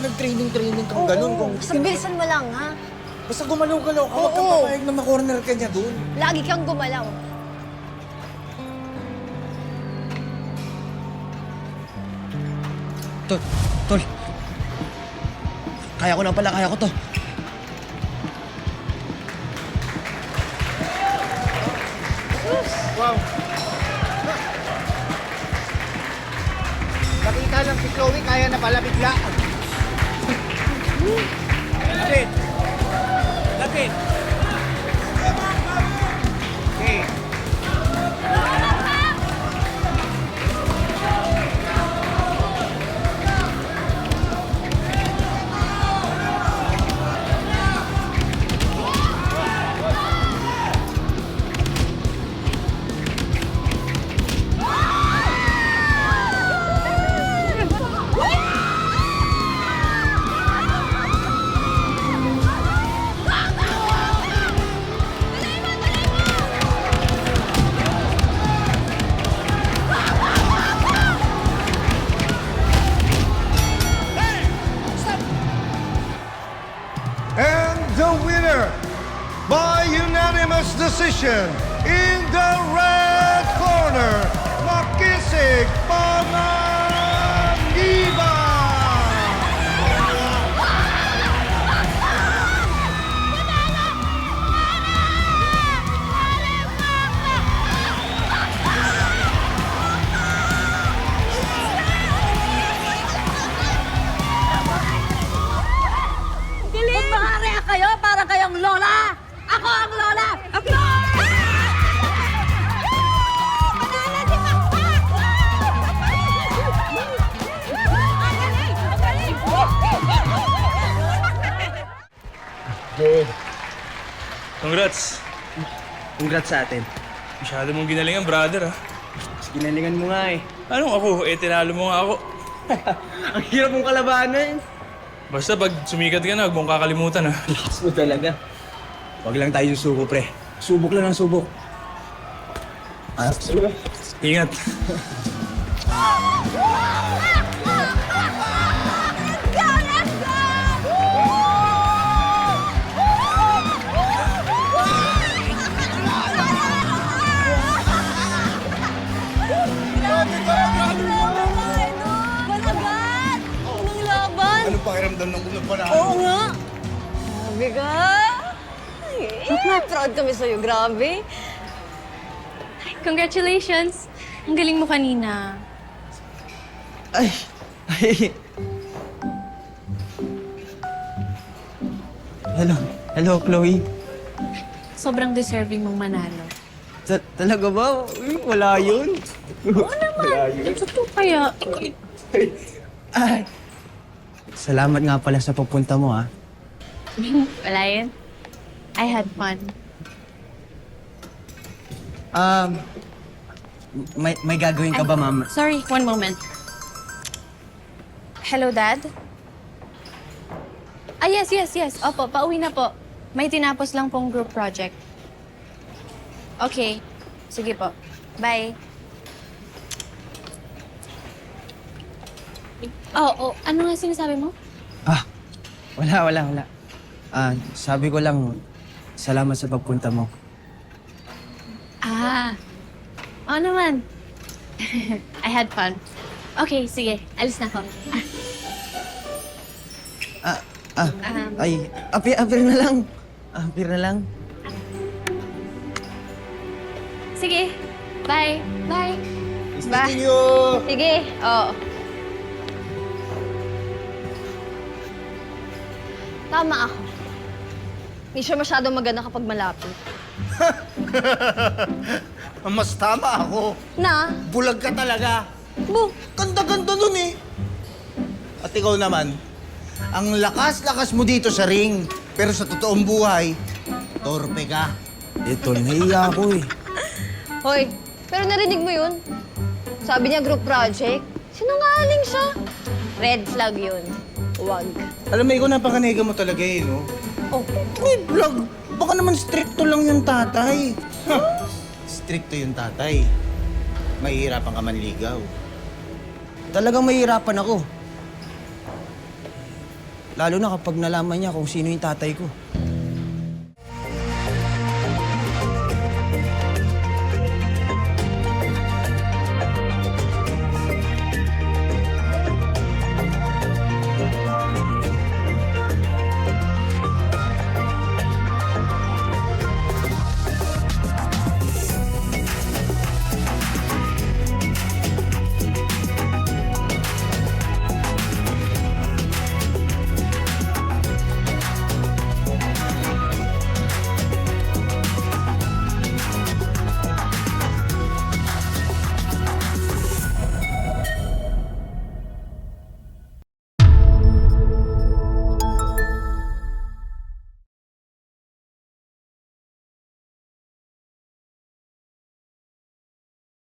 pa nag-training kang ganun kung hindi Basta bilisan mo lang, ha? Basta gumalaw-galaw ka, huwag kang Oo. papayag na ma-corner ka niya doon. Lagi kang gumalaw. Tol. Kaya ko na pala, kaya ko to. Wow. Nakita lang si Chloe, kaya na pala bigla. Lapit. Lapit. Okay. And the winner by unanimous decision in the red corner, Makisig Panganiban! Kung maaari kayo, para kayong lola! Ako ang lola! Lola! Panalo si Pakpak! Congrats. Congrats sa atin. Masyado mong ginalingan, brother, ha? Mas ginalingan mo nga eh. Anong ako? Tinalo mo nga ako. Ang hirap mong kalabanan. Basta pag sumikat ka na, huwag mong kakalimutan, ha? Lakas mo talaga. Huwag lang tayo susuko, pre. Subok lang ang subok. Ingat. Let's go! Balagat! Unang laban! Anong pakiramdam ng unang panalo? Oo nga! Grabe ka! Proud kami sa'yo, grabe. Congratulations! Ang galing mo kanina. Ay. Hello, Chloe. Sobrang deserving mong manalo. Talaga ba? Uy, wala yun. Oo naman! Totoo kaya? Ay. Salamat nga pala sa pagpunta mo, ha. Wala yun. I had fun. May gagawin ka ba, ma'am? Sorry, one moment. Hello, Dad? Ah, yes. Opo, pauwi na po. May tinapos lang pong group project. Okay. Sige po. Bye. Oh, ano nga sinasabi mo? Wala. Sabi ko lang, salamat sa pagpunta mo. Oo naman. I had fun. Okay, sige. Alis na ako. Apir na lang. Apir na lang. Sige. Bye. Bye. Meeting you! Sige, oo. Tama ako. Hindi siya masyadong maganda kapag malapit. Mas tama ako. Na? Bulag ka talaga. Bu! Ganda-ganda nun eh. At ikaw naman, ang lakas-lakas mo dito sa ring. Pero sa totoong buhay, torpe ka. Ito, nahiya ako eh. Hoy, pero narinig mo yun? Sabi niya group project. Sinungaling siya. Red flag yun. Huwag. Alam mo, ikaw napakanega mo talaga eh, no? Oh, Uy, vlog! Baka naman stricto lang yung tatay. Stricto yung tatay. Mahihirapan ka manligaw. Talagang mahihirapan ako. Lalo na kapag nalaman niya kung sino yung tatay ko.